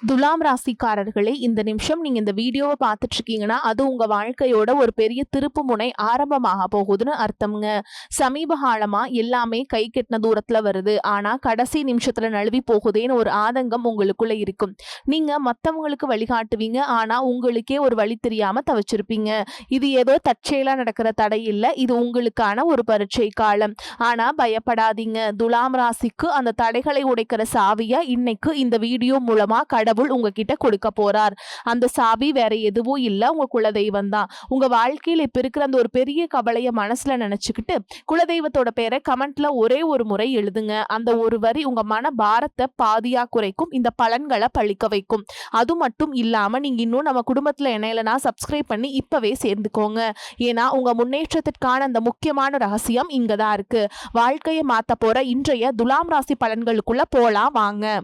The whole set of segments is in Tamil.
துலாம் ராசிக்காரர்களே, இந்த நிமிஷம் நீங்க இந்த வீடியோவை பார்த்துட்டு இருக்கீங்கன்னா அது உங்க வாழ்க்கையோட ஒரு பெரிய திருப்பு முனை ஆரம்பமாக போகுதுன்னு அர்த்தம்ங்க. சமீப காலமா எல்லாமே கை கெட்டின தூரத்துல வருது, ஆனா கடைசி நிமிஷத்துல நழுவி போகுதேன்னு ஒரு ஆதங்கம் உங்களுக்குள்ள இருக்கும். நீங்க மத்தவங்களுக்கு வழிகாட்டுவீங்க, ஆனா உங்களுக்கே ஒரு வழி தெரியாம தவிச்சிருப்பீங்க. இது ஏதோ தற்செயலா நடக்கிற தடை இல்ல, இது உங்களுக்கான ஒரு பரீட்சை காலம். ஆனா பயப்படாதீங்க, துலாம் ராசிக்கு அந்த தடைகளை உடைக்கிற சாவியா இன்னைக்கு இந்த வீடியோ மூலமா கடவுள் உங்ககிட்ட கொடுக்க போறார். அந்த சாவி வேற எதுவும் இல்ல, உங்க குலதெய்வம் தான். உங்க வாழ்க்கையில் இப்ப இருக்கிற அந்த ஒரு பெரிய கவலைய மனசுல நினைச்சுக்கிட்டு குலதெய்வத்தோட பேரை கமெண்ட்ல ஒரே ஒரு முறை எழுதுங்க. அந்த ஒரு வரி உங்க மன பாரத்தை பாதியா குறைக்கும், இந்த பலன்களை பழிக்க வைக்கும். அது மட்டும் இல்லாம நீங்க இன்னும் நம்ம குடும்பத்துல இணையலனா சப்ஸ்கிரைப் பண்ணி இப்பவே சேர்ந்துக்கோங்க. ஏன்னா உங்க முன்னேற்றத்திற்கான அந்த முக்கியமான ரகசியம் இங்கதான் இருக்கு. வாழ்க்கையை மாத்த போற இன்றைய துலாம் ராசி பலன்களுக்குள்ள போலாம் வாங்க.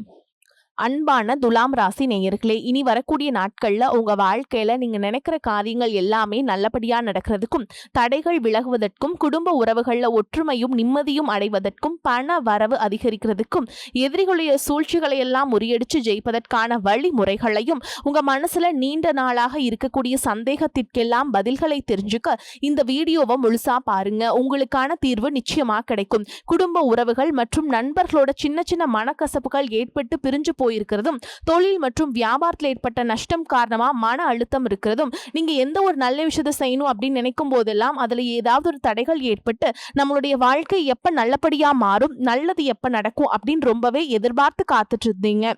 அன்பான துலாம் ராசி நேயர்களே, இனி வரக்கூடிய நாட்கள்ல உங்க வாழ்க்கையில நீங்க நினைக்கிற காரியங்கள் எல்லாமே நல்லபடியா நடக்கிறதுக்கும், தடைகள் விலகுவதற்கும், குடும்ப உறவுகள்ல ஒற்றுமையும் நிம்மதியும் அடைவதற்கும், பண வரவு அதிகரிக்கிறதுக்கும், எதிரிகளுடைய சூழ்ச்சிகளை எல்லாம் முறியடிச்சு ஜெயிப்பதற்கான வழிமுறைகளையும், உங்க மனசுல நீண்ட நாளாக இருக்கக்கூடிய சந்தேகத்திற்கெல்லாம் பதில்களை தெரிஞ்சுக்க இந்த வீடியோவை முழுசா பாருங்க. உங்களுக்கான தீர்வு நிச்சயமா கிடைக்கும். குடும்ப உறவுகள் மற்றும் நண்பர்களோட சின்ன சின்ன மனக்கசப்புகள் ஏற்பட்டு பிரிஞ்சு போயிருக்கிறதும், தொழில் மற்றும் வியாபாரத்தில் ஏற்பட்ட நஷ்டம் காரணமா மன அழுத்தம் இருக்கிறதும், நீங்க எந்த ஒரு நல்ல விஷயத்தை செய்யணும் அப்படின்னு நினைக்கும் போதெல்லாம் அதுல ஏதாவது ஒரு தடைகள் ஏற்பட்டு நம்மளுடைய வாழ்க்கை எப்ப நல்லபடியா மாறும், நல்லது எப்ப நடக்கும் அப்படின்னு ரொம்பவே எதிர்பார்த்து காத்துட்டு இருந்தீங்க.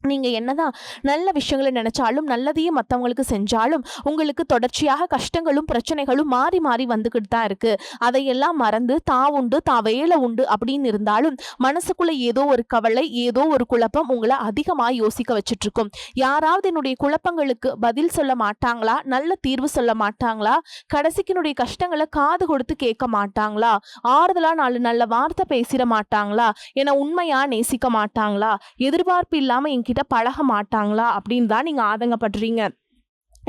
நீங்க என்னதான் நல்ல விஷயங்களை நினைச்சாலும், நல்லதையே மற்றவங்களுக்கு செஞ்சாலும் உங்களுக்கு தொடர்ச்சியாக கஷ்டங்களும் பிரச்சனைகளும் மாறி மாறி வந்துகிட்டு தான் இருக்கு. அதையெல்லாம் மறந்து தான் உண்டு தான் வேலை உண்டு அப்படின்னு இருந்தாலும் மனசுக்குள்ள ஏதோ ஒரு கவலை, ஏதோ ஒரு குழப்பம் உங்களை அதிகமாக யோசிக்க வச்சுட்டு இருக்கும். யாராவது என்னுடைய குழப்பங்களுக்கு பதில் சொல்ல மாட்டாங்களா, நல்ல தீர்வு சொல்ல மாட்டாங்களா, கடைசிக்கு என்னுடைய கஷ்டங்களை காது கொடுத்து கேட்க மாட்டாங்களா, ஆறுதலா நாலு நல்ல வார்த்தை பேசிட மாட்டாங்களா, என உண்மையா நேசிக்க மாட்டாங்களா, எதிர்பார்ப்பு இல்லாம கிட்ட பழக மாட்டாங்களா அப்படின்னு தான் நீங்க ஆதங்கப்படுறீங்க.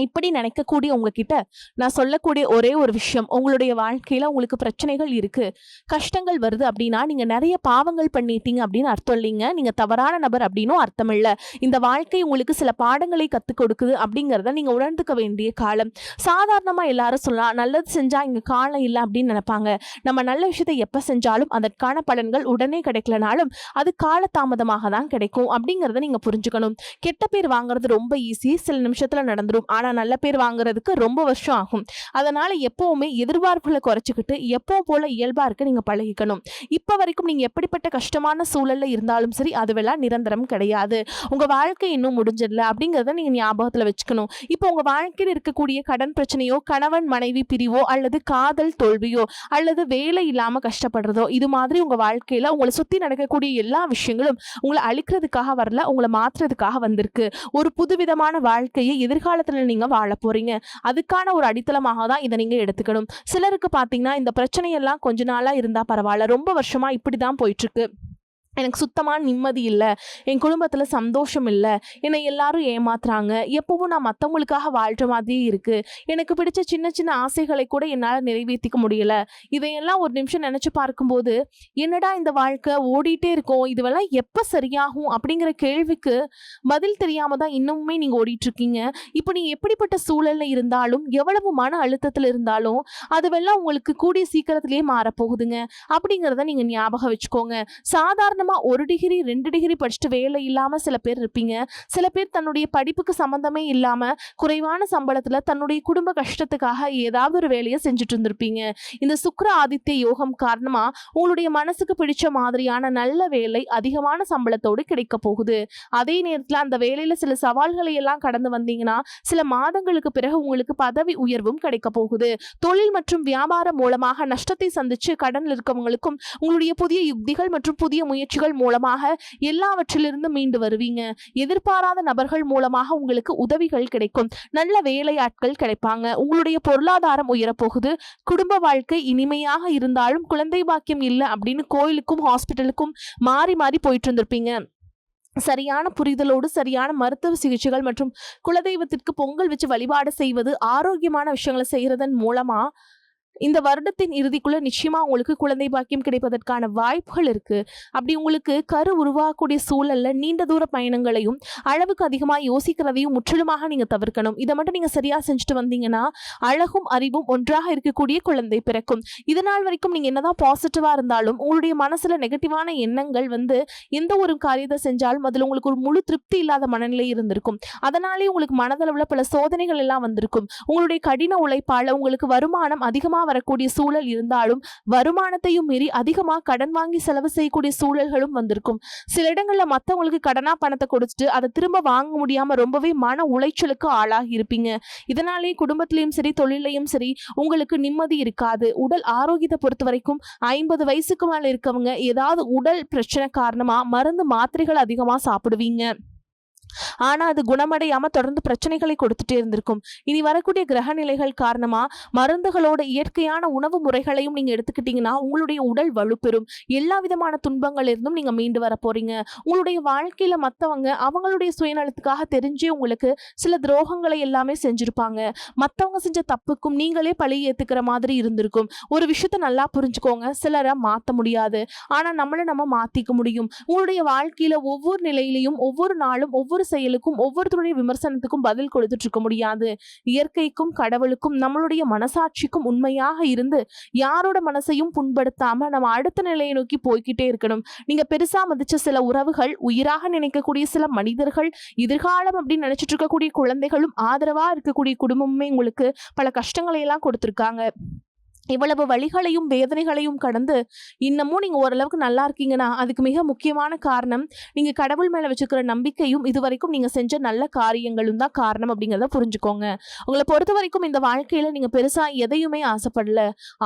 இப்படி நினைக்கக்கூடிய உங்ககிட்ட நான் சொல்லக்கூடிய ஒரே ஒரு விஷயம், உங்களுடைய வாழ்க்கையில உங்களுக்கு பிரச்சனைகள் இருக்கு, கஷ்டங்கள் வருது அப்படின்னா நீங்க நிறைய பாவங்கள் பண்ணிட்டீங்க அப்படின்னு அர்த்தம் இல்லைங்க. நீங்க தவறான நபர் அப்படின்னும் அர்த்தம் இல்லை. இந்த வாழ்க்கை உங்களுக்கு சில பாடங்களை கற்றுக் கொடுக்குது அப்படிங்கிறத நீங்க உணர்ந்துக்க வேண்டிய காலம். சாதாரணமா எல்லாரும் சொல்லலாம், நல்லது செஞ்சா இங்க காலம் இல்லை அப்படின்னு நினைப்பாங்க. நம்ம நல்ல விஷயத்தை எப்ப செஞ்சாலும் அதற்கான பலன்கள் உடனே கிடைக்கலனாலும் அது காலதாமதமாக தான் கிடைக்கும் அப்படிங்கிறத நீங்க புரிஞ்சுக்கணும். கெட்ட பேர் வாங்குறது ரொம்ப ஈஸி, சில நிமிஷத்துல நடந்துடும். ஆனால் நல்ல பேர் வாங்குறதுக்கு ரொம்ப வருஷம் ஆகும். அதனால எப்பவுமே எதிர்பார்ப்புகளை குறைச்சிக்கிட்டு எப்போ போல இயல்பா இருக்க நீங்க பழகிக்கணும். இப்போ வரைக்கும் நீங்க எப்படிப்பட்ட கஷ்டமான சூழல்ல இருந்தாலும் சரி, அதுவெல்லாம் நிரந்தரம் கிடையாது. உங்க வாழ்க்கை இன்னும் முடிஞ்சிடல அப்படிங்கிறத நீங்க ஞாபகத்துல வச்சுக்கணும். இப்போ உங்க வாழ்க்கையில் இருக்கக்கூடிய கடன் பிரச்சனையோ, கணவன் மனைவி பிரிவோ, அல்லது காதல் தோல்வியோ, அல்லது வேலை இல்லாம கஷ்டப்படுறதோ, இது மாதிரி உங்க வாழ்க்கையில உங்களை சுத்தி நடக்கக்கூடிய எல்லா விஷயங்களும் உங்களை அழிக்கிறதுக்காக வரல, உங்களை மாற்றுறதுக்காக வந்திருக்கு. ஒரு புதுவிதமான வாழ்க்கையை எதிர்காலத்துல நீங்க வாழ போறீங்க. அதுக்கான ஒரு அடித்தளமாக தான் இதை நீங்க எடுத்துக்கணும். சிலருக்கு பாத்தீங்கன்னா இந்த பிரச்சனையெல்லாம் கொஞ்ச நாளா இருந்தா பரவாயில்ல, ரொம்ப வருஷமா இப்படிதான் போயிட்டு இருக்கு, எனக்கு சுத்தமான நிம்மதி இல்லை, என் குடும்பத்தில் சந்தோஷம் இல்லை, என்னை எல்லாரும் ஏமாத்துறாங்க, எப்பவும் நான் மற்றவங்களுக்காக வாழ்கிற மாதிரியே இருக்குது, எனக்கு பிடிச்ச சின்ன சின்ன ஆசைகளை கூட என்னால் நிறைவேற்றிக்க முடியலை, இதையெல்லாம் ஒரு நிமிஷம் நினச்சி பார்க்கும்போது என்னடா இந்த வாழ்க்கை ஓடிட்டே இருக்கும், இதுவெல்லாம் எப்போ சரியாகும் அப்படிங்கிற கேள்விக்கு பதில் தெரியாமல் தான் இன்னுமே நீங்கள் ஓடிட்டுருக்கீங்க. இப்போ நீங்கள் எப்படிப்பட்ட சூழலில் இருந்தாலும், எவ்வளவு மன அழுத்தத்தில் இருந்தாலும் அதுவெல்லாம் உங்களுக்கு கூடிய சீக்கிரத்திலேயே மாறப்போகுதுங்க அப்படிங்கிறத நீங்கள் ஞாபகம் வச்சுக்கோங்க. சாதாரண ஒரு டிகிரி 2 டிகிரி படிச்சுட்டு வேலை இல்லாம சில பேர் இருப்பீங்க. சில பேர் தன்னுடைய படிப்புக்கு சம்பந்தமே இல்லாம குறைவான சம்பளத்துல தன்னுடைய குடும்ப கஷ்டத்துக்காக ஏதாவது ஒரு வேலையை செஞ்சுட்டு இருந்திருப்பீங்க. இந்த சுக்கிர ஆதித்ய யோகம் காரணமா உங்களுடைய மனசுக்கு பிடிச்ச மாதிரியான நல்ல வேலை அதிகமான சம்பளத்தோடு கிடைக்க போகுது. அதே நேரத்துல அந்த வேலையில சில சவால்களை எல்லாம் கடந்து வந்தீங்கன்னா சில மாதங்களுக்கு பிறகு உங்களுக்கு பதவி உயர்வும் கிடைக்க போகுது. தொழில் மற்றும் வியாபாரம் மூலமாக நஷ்டத்தை சந்திச்சு கடனில் இருக்கவங்களுக்கும் உங்களுடைய புதிய யுக்திகள் மற்றும் புதிய முயற்சிகள் மூலமாக எல்லாவற்றிலிருந்து மீண்டு வருவீங்க. எதிர்பாராத நபர்கள் மூலமாக உங்களுக்கு உதவிகள் கிடைக்கும். நல்ல வேலையாட்கள் கிடைப்பாங்க. உங்களுடைய பொருளாதாரம் உயரப்போகுது. குடும்ப வாழ்க்கை இனிமையாக இருந்தாலும் குழந்தை பாக்கியம் இல்லை அப்படின்னு கோயிலுக்கும் ஹாஸ்பிட்டலுக்கும் மாறி மாறி போயிட்டு இருந்திருப்பீங்க. சரியான புரிதலோடு சரியான மருத்துவ சிகிச்சைகள் மற்றும் குலதெய்வத்திற்கு பொங்கல் வச்சு வழிபாடு செய்வது, ஆரோக்கியமான விஷயங்களை செய்யறதன் மூலமா இந்த வருடத்தின் இறுதிக்குள்ள நிச்சயமா உங்களுக்கு குழந்தை பாக்கியம் கிடைப்பதற்கான வாய்ப்புகள் இருக்கு. அப்படி உங்களுக்கு கரு உருவாகக்கூடிய சூழல்ல நீண்ட தூர பயணங்களையும் அளவுக்கு அதிகமா யோசிக்கிறதையும் முற்றிலுமாக நீங்க தவிர்க்கணும். இதை மட்டும் நீங்க சரியா செஞ்சுட்டு வந்தீங்கன்னா அழகும் அறிவும் ஒன்றாக இருக்கக்கூடிய குழந்தை பிறக்கும். இதனால் வரைக்கும் நீங்க என்னதான் பாசிட்டிவா இருந்தாலும் உங்களுடைய மனசுல நெகட்டிவான எண்ணங்கள் எந்த ஒரு காரியத்தை செஞ்சாலும் அதுல உங்களுக்கு ஒரு முழு திருப்தி இல்லாத மனநிலை இருந்திருக்கும். அதனாலே உங்களுக்கு மனதளவுல பல சோதனைகள் எல்லாம் வந்திருக்கும். உங்களுடைய கடின உழைப்பால உங்களுக்கு வருமானம் அதிகமா வரக்கூடிய சூழல் இருந்தாலும் வருமானத்தையும் மீறி அதிகமா கடன் வாங்கி செலவு செய்யக்கூடிய சூழல்களும் வந்திருக்கும். சில இடங்கள்ல மத்தவங்களுக்கு கடனா பணத்தை கொடுத்துட்டு அதை திரும்ப வாங்க முடியாம ரொம்பவே மன உளைச்சலுக்கு ஆளாகி இருப்பீங்க. இதனாலே குடும்பத்திலையும் சரி தொழிலையும் சரி உங்களுக்கு நிம்மதி இருக்காது. உடல் ஆரோக்கியத்தை பொறுத்த வரைக்கும் 50 வயசுக்கு மேல இருக்கவங்க ஏதாவது உடல் பிரச்சனை காரணமா மருந்து மாத்திரைகள் அதிகமா சாப்பிடுவீங்க. ஆனா அது குணமடையாம தொடர்ந்து பிரச்சனைகளை கொடுத்துட்டே இருந்திருக்கும். இனி வரக்கூடிய கிரக நிலைகள் காரணமா மருந்துகளோட இயற்கையான உணவு முறைகளையும் நீங்க எடுத்துக்கிட்டீங்கன்னா உங்களுடைய உடல் வலுப்பெறும். எல்லா விதமான துன்பங்கள் இருந்தும் நீங்க மீண்டு வர போறீங்க. உங்களுடைய வாழ்க்கையில மத்தவங்க அவங்களுடைய சுயநலத்துக்காக தெரிஞ்சே உங்களுக்கு சில துரோகங்களை எல்லாமே செஞ்சிருப்பாங்க. மத்தவங்க செஞ்ச தப்புக்கும் நீங்களே பழி ஏத்துக்கிற மாதிரி இருந்திருக்கும். ஒரு விஷயத்த நல்லா புரிஞ்சுக்கோங்க, சிலரை மாத்த முடியாது, ஆனா நம்ம மாத்திக்க முடியும். உங்களுடைய வாழ்க்கையில ஒவ்வொரு நிலையிலையும் ஒவ்வொரு நாளும் ஒவ்வொரு செயலுக்கும் ஒவ்வொருத்தருடைய விமர்சனத்துக்கும் பதில் கொடுத்துட்டு இருக்க முடியாது. இயற்கைக்கும் கடவுளுக்கும் நம்மளுடைய மனசாட்சிக்கும் உண்மையாக இருந்து யாரோட மனசையும் புண்படுத்தாம நம்ம அடுத்த நிலையை நோக்கி போய்கிட்டே இருக்கணும். நீங்க பெருசா மதிச்ச சில உறவுகள், உயிராக நினைக்கக்கூடிய சில மனிதர்கள், எதிர்காலம் அப்படின்னு நினைச்சிட்டு இருக்கக்கூடிய குழந்தைகளும் ஆதரவா இருக்கக்கூடிய குடும்பமுமே உங்களுக்கு பல கஷ்டங்களை எல்லாம் கொடுத்திருக்காங்க. இவ்வளவு வழிகளையும் வேதனைகளையும் கடந்து இன்னமும் நீங்க ஓரளவுக்கு நல்லா இருக்கீங்கன்னா அதுக்கு மிக முக்கியமான காரணம் நீங்க கடவுள் மேல வச்சுக்கிற நம்பிக்கையும் இதுவரைக்கும் நீங்க செஞ்ச நல்ல காரியங்களும் தான் காரணம் அப்படிங்கிறத புரிஞ்சுக்கோங்க. உங்களை பொறுத்த வரைக்கும் இந்த வாழ்க்கையில நீங்க பெருசா எதையுமே ஆசைப்படல.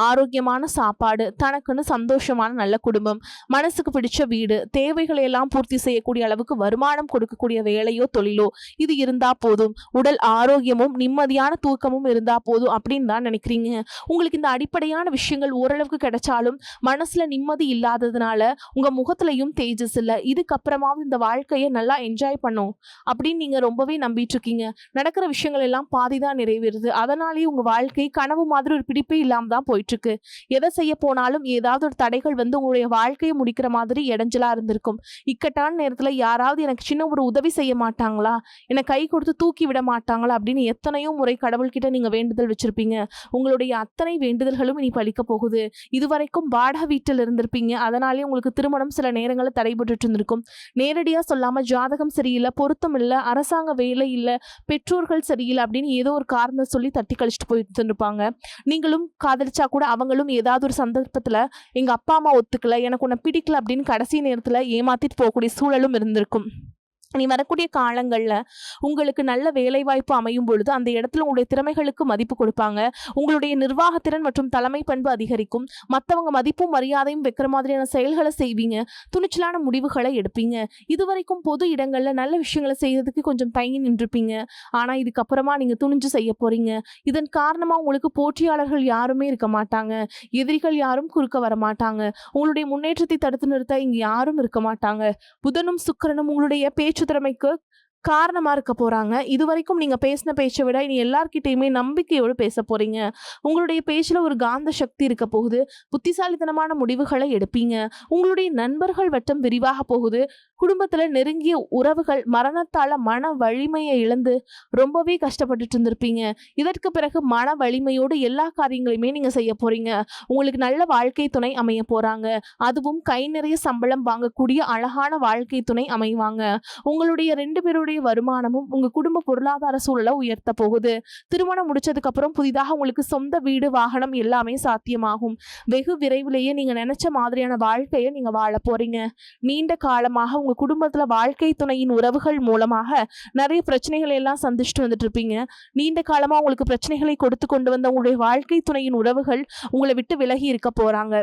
ஆரோக்கியமான சாப்பாடு, தனக்குன்னு சந்தோஷமான நல்ல குடும்பம், மனசுக்கு பிடிச்ச வீடு, தேவைகளை எல்லாம் பூர்த்தி செய்யக்கூடிய அளவுக்கு வருமானம் கொடுக்கக்கூடிய வேலையோ தொழிலோ இது இருந்தா போதும். உடல் ஆரோக்கியமும் நிம்மதியான தூக்கமும் இருந்தா போதும் அப்படின்னு தான் நினைக்கிறீங்க. உங்களுக்கு இந்த அடிப்படையான விஷயங்கள் ஓரளவுக்கு கிடைச்சாலும் மனசுல நிம்மதி இல்லாததுனால உங்க முகத்திலையும் தேஜஸ் இல்ல. இதுக்கப்புறமாவது இந்த வாழ்க்கையை நல்லா என்ஜாய் பண்ணும் அப்படின்னு நீங்க ரொம்பவே நம்பிட்டு இருக்கீங்க. நடக்கிற விஷயங்கள் எல்லாம் பாதிதான் நிறைவேறுது. அதனாலேயே உங்க வாழ்க்கை கனவு மாதிரி ஒரு பிடிப்பே இல்லாம தான் போயிட்டு இருக்கு. எதை செய்ய போனாலும் ஏதாவது ஒரு தடைகள் உங்களுடைய வாழ்க்கையை முடிக்கிற மாதிரி இடைஞ்சலா இருந்திருக்கும். இக்கட்டான நேரத்துல யாராவது எனக்கு சின்ன ஒரு உதவி செய்ய மாட்டாங்களா, என்னை கை கொடுத்து தூக்கி விட மாட்டாங்களா அப்படின்னு எத்தனையோ முறை கடவுள்கிட்ட நீங்க வேண்டுதல் வச்சிருப்பீங்க. உங்களுடைய அத்தனை வேண்டுதல்களும் இனி பலிக்க போகுது. இதுவரைக்கும் வாடகை வீட்டில் இருந்திருப்பீங்க. அதனாலே உங்களுக்கு திருமணம் சில நேரங்களில் தடைபட்டு இருந்திருக்கும். நேரடியா சொல்லாம ஜாதகம் சரியில்லை, பொருத்தம் இல்லை, அரசாங்க வேலை இல்லை, பெற்றோர்கள் சரியில்லை அப்படின்னு ஏதோ ஒரு காரணம் சொல்லி தட்டி கழிச்சிட்டு போயிட்டு இருப்பாங்க. நீங்களும் காதலிச்சா கூட அவங்களும் ஏதாவது ஒரு சந்தர்ப்பத்துல எங்க அப்பா அம்மா ஒத்துக்கல, எனக்கு உன்னை பிடிக்கல அப்படின்னு கடைசி நேரத்துல ஏமாத்திட்டு போகக்கூடிய சூழலும் இருந்திருக்கும். நீ வரக்கூடிய காலங்கள்ல உங்களுக்கு நல்ல வேலை வாய்ப்பு அமையும் பொழுது அந்த இடத்துல உங்களுடைய திறமைகளுக்கு மதிப்பு கொடுப்பாங்க. உங்களுடைய நிர்வாகத்திறன் மற்றும் தலைமை பண்பு அதிகரிக்கும். மற்றவங்க மதிப்பும் மரியாதையும் வைக்கிற மாதிரியான செயல்களை செய்வீங்க. துணிச்சலான முடிவுகளை எடுப்பீங்க. இதுவரைக்கும் பொது இடங்கள்ல நல்ல விஷயங்களை செய்யறதுக்கு கொஞ்சம் தயங்கி நின்றுப்பீங்க. ஆனா இதுக்கப்புறமா நீங்க துணிஞ்சு செய்ய போறீங்க. இதன் காரணமா உங்களுக்கு போட்டியாளர்கள் யாருமே இருக்க மாட்டாங்க. எதிரிகள் யாரும் குறுக்க வர மாட்டாங்க. உங்களுடைய முன்னேற்றத்தை தடுத்து நிறுத்த இங்க யாரும் இருக்க மாட்டாங்க. புதனும் சுக்கிரனும் உங்களுடைய பேச்சு திறமைக்கு காரணமா இருக்க போறாங்க. இதுவரைக்கும் நீங்க பேசின பேச்சை விட இனி எல்லார்கிட்டையுமே நம்பிக்கையோடு பேச போறீங்க. உங்களுடைய பேச்சுல ஒரு காந்த சக்தி இருக்க போகுது. புத்திசாலித்தனமான முடிவுகளை எடுப்பீங்க. உங்களுடைய நண்பர்கள் வட்டம் விரிவாக போகுது. குடும்பத்துல நெருங்கிய உறவுகள் மரணத்தால மன வலிமையை இழந்து ரொம்பவே கஷ்டப்பட்டுட்டு இருந்திருப்பீங்க. இதற்கு பிறகு மன வலிமையோடு எல்லா காரியங்களையுமே நீங்க செய்ய போறீங்க. உங்களுக்கு நல்ல வாழ்க்கை துணை அமைய போறாங்க. அதுவும் கை நிறைய சம்பளம் வாங்கக்கூடிய அழகான வாழ்க்கை துணை அமைவாங்க. உங்களுடைய 2 பேருடைய வருமானமும் உங்க குடும்ப பொருளாதார சூழலை உயர்த்த போகுது. திருமணம் முடிச்சதுக்கு அப்புறம் புதிதாக உங்களுக்கு சொந்த வீடு, வாகனம் எல்லாமே சாத்தியமாகும். வெகு விரைவிலேயே நீங்க நினைச்ச மாதிரியான வாழ்க்கையை நீங்க வாழ போறீங்க. நீண்ட காலமாக உங்க குடும்பத்துல வாழ்க்கை துணையின் உறவுகள் மூலமாக நிறைய பிரச்சனைகளை எல்லாம் சந்திச்சுட்டு வந்துட்டு இருப்பீங்க. நீண்ட காலமா உங்களுக்கு பிரச்சனைகளை கொடுத்து கொண்டு வந்த உங்களுடைய வாழ்க்கை துணையின் உறவுகள் உங்களை விட்டு விலகி இருக்க போறாங்க.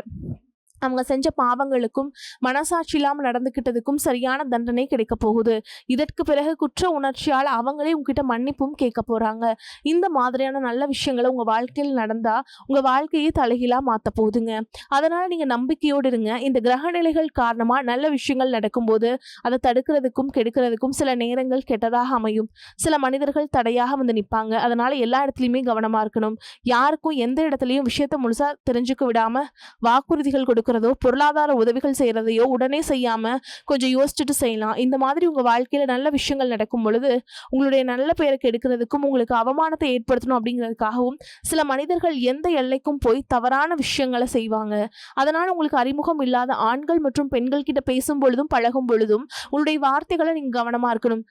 அவங்க செஞ்ச பாவங்களுக்கும் மனசாட்சி இல்லாமல் நடந்துக்கிட்டதுக்கும் சரியான தண்டனை கிடைக்க போகுது. இதற்கு பிறகு குற்ற உணர்ச்சியால் அவங்களே உங்ககிட்ட மன்னிப்பும் கேட்க போறாங்க. இந்த மாதிரியான நல்ல விஷயங்களை உங்க வாழ்க்கையில் நடந்தா உங்க வாழ்க்கையை தலைகீழா மாத்த போகுதுங்க. அதனால நீங்க நம்பிக்கையோடு இருங்க. இந்த கிரக நிலைகள் காரணமா நல்ல விஷயங்கள் நடக்கும்போது அதை தடுக்கிறதுக்கும் கெடுக்கிறதுக்கும் சில நேரங்கள் கெட்டதாக அமையும். சில மனிதர்கள் தடையாக வந்து நிற்பாங்க. அதனால எல்லா இடத்துலையுமே கவனமா இருக்கணும். யாருக்கும் எந்த இடத்துலையும் விஷயத்த முழுசா தெரிஞ்சுக்க விடாம வாக்குறுதிகள் கொடுக்கிறதோ பொருளாதார உதவிகள் செய்யறதையோ உடனே செய்யாம கொஞ்சம் யோசிச்சுட்டு செய்யலாம். இந்த மாதிரி உங்க வாழ்க்கையில நல்ல விஷயங்கள் நடக்கும் பொழுது உங்களுடைய நல்ல பெயருக்கு எடுக்கிறதுக்கும் உங்களுக்கு அவமானத்தை ஏற்படுத்தணும் அப்படிங்கிறதுக்காகவும் சில மனிதர்கள் எந்த எல்லைக்கும் போய் தவறான விஷயங்களை செய்வாங்க. அதனால உங்களுக்கு அறிமுகம் இல்லாத ஆண்கள் மற்றும் பெண்கள் கிட்ட பேசும் பொழுதும் பழகும் பொழுதும் உங்களுடைய வார்த்தைகளை நீங்க கவனமா இருக்கணும்.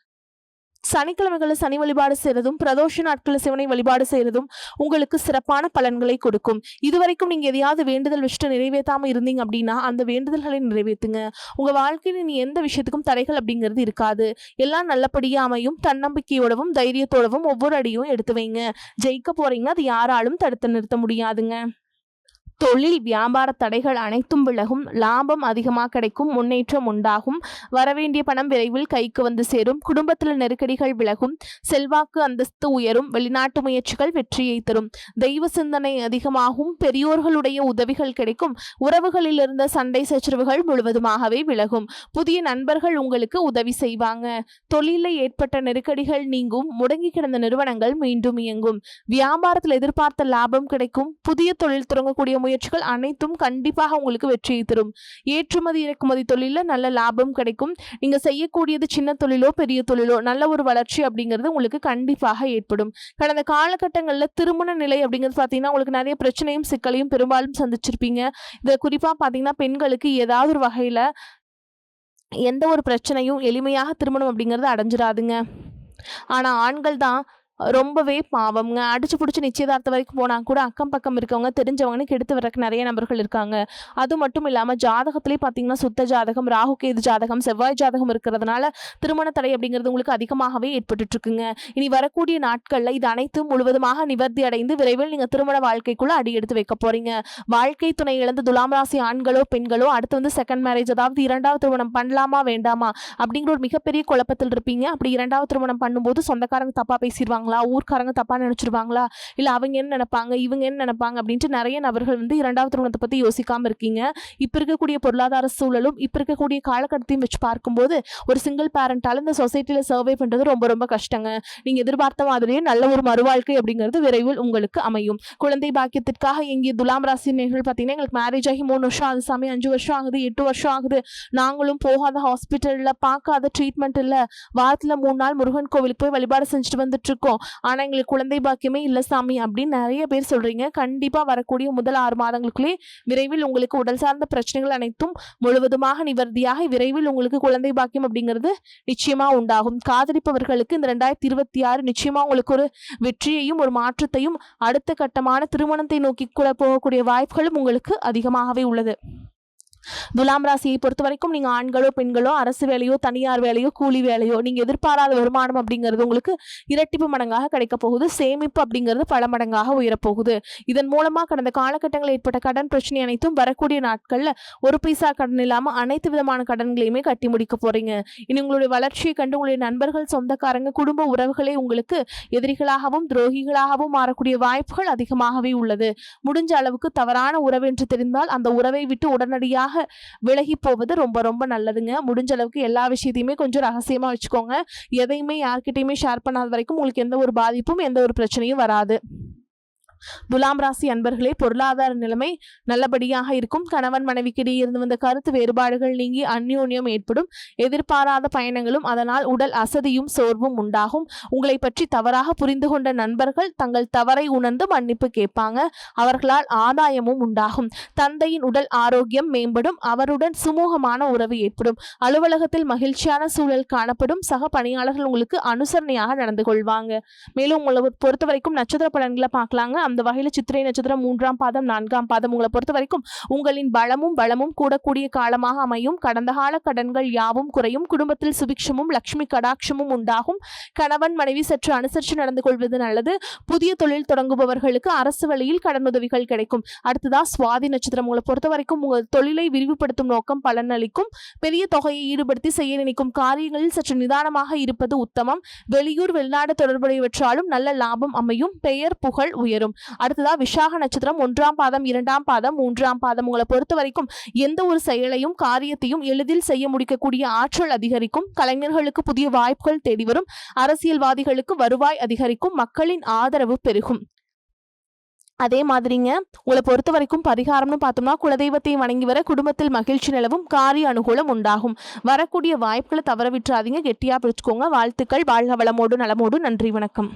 சனிக்கிழமைகளில் சனி வழிபாடு செய்யறதும் பிரதோஷ நாட்களில் சிவனை வழிபாடு செய்யறதும் உங்களுக்கு சிறப்பான பலன்களை கொடுக்கும். இதுவரைக்கும் நீங்க எதையாவது வேண்டுதல் வச்சுட்டு நிறைவேற்றாம இருந்தீங்க அப்படின்னா அந்த வேண்டுதல்களை நிறைவேற்றுங்க. உங்க வாழ்க்கையில் நீ எந்த விஷயத்துக்கும் தடைகள் அப்படிங்கிறது இருக்காது. எல்லாம் நல்லபடியா அமையும். தன்னம்பிக்கையோடவும் தைரியத்தோடவும் ஒவ்வொரு அடியும் எடுத்து வைங்க. ஜெயிக்க போறீங்க. அது யாராலும் தடுத்து நிறுத்த முடியாதுங்க. தொழில் வியாபார தடைகள் அனைத்தும் விலகும். லாபம் அதிகமாக கிடைக்கும். முன்னேற்றம் உண்டாகும். வரவேண்டிய பணம் விரைவில் கைக்கு வந்து சேரும். குடும்பத்தில் நெருக்கடிகள் விலகும். செல்வாக்கு அந்தஸ்து உயரும். வெளிநாட்டு முயற்சிகள் வெற்றியை தரும். தெய்வ சிந்தனை அதிகமாகும். பெரியோர்களுடைய உதவிகள் கிடைக்கும். உறவுகளில் இருந்த சண்டை சச்சரவுகள் முழுவதுமாகவே விலகும். புதிய நண்பர்கள் உங்களுக்கு உதவி செய்வாங்க. தொழிலில் ஏற்பட்ட நெருக்கடிகள் நீங்கும். முடங்கி கிடந்த நிறுவனங்கள் மீண்டும் இயங்கும். வியாபாரத்தில் எதிர்பார்த்த லாபம் கிடைக்கும். புதிய தொழில் தொடங்கக்கூடிய முயற்சிகள் அனைத்தும் கண்டிப்பாக உங்களுக்கு வெற்றியை தரும். ஏற்றுமதி இறக்குமதி தொழில நல்ல லாபம் கிடைக்கும். நீங்க செய்யக்கூடியது சின்ன தொழிலோ பெரிய தொழிலோ நல்ல ஒரு வளர்ச்சி அப்படிங்கிறது உங்களுக்கு கண்டிப்பாக ஏற்படும். கடந்த காலகட்டங்களில் திருமண நிலை அப்படிங்கிறது பார்த்தீங்கன்னா உங்களுக்கு நிறைய பிரச்சனையும் சிக்கலையும் பெரும்பாலும் சந்திச்சிருப்பீங்க. இதை குறிப்பாக பார்த்தீங்கன்னா பெண்களுக்கு ஏதாவது ஒரு வகையில் எந்த ஒரு பிரச்சனையும் எளிமையாக திருமணம் அப்படிங்கிறது அடைஞ்சிடாதுங்க. ஆனால் ஆண்கள் தான் ரொம்பவே பாவம்ங்க. அடிச்சு பிடிச்சி நிச்சயதார்த்தம் வரைக்கும் போனால் கூட அக்கம் பக்கம் இருக்கவங்க தெரிஞ்சவங்கன்னு கெடுத்து வரக்கு நிறைய நபர்கள் இருக்காங்க. அது மட்டும் இல்லாமல் ஜாதகத்திலே பார்த்தீங்கன்னா சுத்த ஜாதகம், ராகு கேது ஜாதகம், செவ்வாய் ஜாதகம் இருக்கிறதுனால திருமண தடை அப்படிங்கிறது உங்களுக்கு அதிகமாகவே ஏற்பட்டு இருக்குங்க. இனி வரக்கூடிய நாட்களில் இது அனைத்தும் முழுவதுமாக நிவர்த்தி அடைந்து விரைவில் நீங்கள் திருமண வாழ்க்கைக்குள்ள அடி எடுத்து வைக்க போறீங்க. வாழ்க்கை துணை இழந்த துலாம் ராசி ஆண்களோ பெண்களோ அடுத்து வந்து செகண்ட் மேரேஜ், அதாவது இரண்டாவது திருமணம் பண்ணலாமா வேண்டாமா அப்படிங்கிற ஒரு மிகப்பெரிய குழப்பத்தில் இருப்பீங்க. அப்படி இரண்டாவது திருமணம் பண்ணும்போது சொந்தக்காரங்க தப்பா பேசிடுவாங்க, ஊர்க்காரங்க தப்பா நினைச்சிருவாங்களா, இல்ல அவங்க என்ன நினைப்பாங்க, இவங்க என்ன நினைப்பாங்க அப்படின்ட்டு நிறைய நபர்கள் வந்து இரண்டாவது திருமணத்தை பத்தி யோசிக்காம இருக்கீங்க. இப்ப இருக்கக்கூடிய பொருளாதார சூழலும் இப்ப இருக்கக்கூடிய காலகட்டத்தையும் வச்சு பார்க்கும்போது ஒரு சிங்கிள் பேரண்டால இந்த சொசைட்டில சர்வே பண்றது ரொம்ப ரொம்ப கஷ்டங்க. நீங்க எதிர்பார்த்த மாதிரியே நல்ல ஒரு மறுவாழ்க்கை அப்படிங்கிறது விரைவில் உங்களுக்கு அமையும். குழந்தை பாக்கியத்திற்காக எங்கிய துலாம் ராசி நேர்கள் பார்த்தீங்கன்னா எங்களுக்கு மேரேஜ் ஆகி 3 வருஷம் ஆகுது சாமி, 5 வருஷம் ஆகுது, 8 வருஷம் ஆகுது, நாங்களும் போகாத ஹாஸ்பிட்டல்ல பார்க்காத ட்ரீட்மெண்ட் இல்ல, வாரத்துல 3 நாள் முருகன் கோவிலுக்கு போய் வழிபாடு செஞ்சுட்டு வந்துட்டு இருக்கோம், ஆனா எங்களுக்கு குழந்தை பாக்கியமே இல்ல சாமி அப்படின்னு நிறைய பேர் சொல்றீங்க. கண்டிப்பா வரக்கூடிய முதல் 6 மாதங்களுக்குள்ளே விரைவில் உங்களுக்கு உடல் சார்ந்த பிரச்சனைகள் அனைத்தும் முழுவதுமாக நிவர்த்தியாக விரைவில் உங்களுக்கு குழந்தை பாக்கியம் அப்படிங்கிறது நிச்சயமா உண்டாகும். காதலிப்பவர்களுக்கு இந்த 2026 நிச்சயமா உங்களுக்கு ஒரு வெற்றியையும் ஒரு மாற்றத்தையும் அடுத்த கட்டமான திருமணத்தை நோக்கி கூட போகக்கூடிய வாய்ப்புகளும் உங்களுக்கு அதிகமாகவே உள்ளது. துலாம் ராசியை பொறுத்த வரைக்கும் நீங்க ஆண்களோ பெண்களோ அரசு வேலையோ தனியார் வேலையோ கூலி வேலையோ நீங்க எதிர்பாராத வருமானம் அப்படிங்கிறது உங்களுக்கு இரட்டிப்பு மடங்காக கிடைக்க போகுது. சேமிப்பு அப்படிங்கிறது பல மடங்காக உயரப்போகுது. இதன் மூலமா கடந்த காலகட்டங்களில் ஏற்பட்ட கடன் பிரச்சனை அனைத்தும் வரக்கூடிய நாட்கள்ல ஒரு பைசா கடன் இல்லாம அனைத்து விதமான கடன்களையுமே கட்டி முடிக்க போறீங்க. இனி உங்களுடைய வளர்ச்சியை கண்டு உங்களுடைய நண்பர்கள், சொந்தக்காரங்க, குடும்ப உறவுகளே உங்களுக்கு எதிரிகளாகவும் துரோகிகளாகவும் மாறக்கூடிய வாய்ப்புகள் அதிகமாகவே உள்ளது. முடிஞ்ச அளவுக்கு தவறான உறவு என்று தெரிந்தால் அந்த உறவை விட்டு உடனடியாக விலகி போவது ரொம்ப ரொம்ப நல்லதுங்க. முடிஞ்ச அளவுக்கு எல்லா விஷயத்தையுமே கொஞ்சம் ரகசியமா வச்சுக்கோங்க. எதையுமே யார்கிட்டயுமே ஷேர் பண்ணாத வரைக்கும் உங்களுக்கு எந்த ஒரு பாதிப்பும் எந்த ஒரு பிரச்சனையும் வராது. துலாம் ராசி அன்பர்களே, பொருளாதார நிலைமை நல்லபடியாக இருக்கும். கணவன் மனைவிக்கிடையே இருந்து வந்த கருத்து வேறுபாடுகள் நீங்கி அந்யோன்யம் ஏற்படும். எதிர்பாராத பயணங்களும் அதனால் உடல் அசதியும் சோர்வும் உண்டாகும். உங்களை பற்றி தவறாக புரிந்து கொண்ட நண்பர்கள் தங்கள் தவறை உணர்ந்து மன்னிப்பு கேட்பாங்க. அவர்களால் ஆதாயமும் உண்டாகும். தந்தையின் உடல் ஆரோக்கியம் மேம்படும். அவருடன் சுமூகமான உறவு ஏற்படும். அலுவலகத்தில் மகிழ்ச்சியான சூழல் காணப்படும். சக பணியாளர்கள் உங்களுக்கு அனுசரணையாக நடந்து கொள்வாங்க. மேலும் உங்களை பொறுத்த வரைக்கும் நட்சத்திர பலன்களை பார்க்கலாங்க. அந்த வகையில சித்திரை நட்சத்திரம் 3ஆம் பாதம் 4ஆம் பாதம் உங்களை பொறுத்த வரைக்கும் உங்களின் பலமும் கூடக்கூடிய காலமாக அமையும். கடந்த கால கடன்கள் யாவும் குறையும். குடும்பத்தில் சுபிக்ஷமும் லட்சுமி கடாட்சமும் உண்டாகும். கணவன் மனைவி சற்று அனுசரித்து நடந்து கொள்வது நல்லது. புதிய தொழில் தொடங்குபவர்களுக்கு அரசு வழியில் கடனுதவிகள் கிடைக்கும். அடுத்ததா சுவாதி நட்சத்திரம் உங்களை பொறுத்த வரைக்கும் உங்கள் தொழிலை விரிவுபடுத்தும் நோக்கம் பலனளிக்கும். பெரிய தொகையை ஈடுபடுத்தி செய்ய நினைக்கும் காரியங்களில் சற்று நிதானமாக இருப்பது உத்தமம். வெளியூர் வெளிநாடு தொடர்புடையவற்றாலும் நல்ல லாபம் அமையும். பெயர் புகழ் உயரும். அடுத்ததா விசாக நட்சத்திரம் 1ஆம் பாதம் 2ஆம் பாதம் 3ஆம் பாதம் உங்களை பொறுத்த வரைக்கும் எந்த ஒரு செயலையும் காரியத்தையும் எளிதில் செய்ய முடிக்கக்கூடிய ஆற்றல் அதிகரிக்கும். கலைஞர்களுக்கு புதிய வாய்ப்புகள் தேடி வரும். அரசியல்வாதிகளுக்கு வருவாய் அதிகரிக்கும். மக்களின் ஆதரவு பெருகும். அதே மாதிரிங்க உங்களை பொறுத்த வரைக்கும் பரிகாரம்னு பார்த்தோம்னா குலதெய்வத்தை வணங்கி வர குடும்பத்தில் மகிழ்ச்சி நிலவும். காரிய அனுகூலம் உண்டாகும். வரக்கூடிய வாய்ப்புகளை தவற விட்டுறாதீங்க. கெட்டியா பிடிச்சுக்கோங்க. வாழ்த்துக்கள். வாழ்க வளமோடு நலமோடு. நன்றி, வணக்கம்.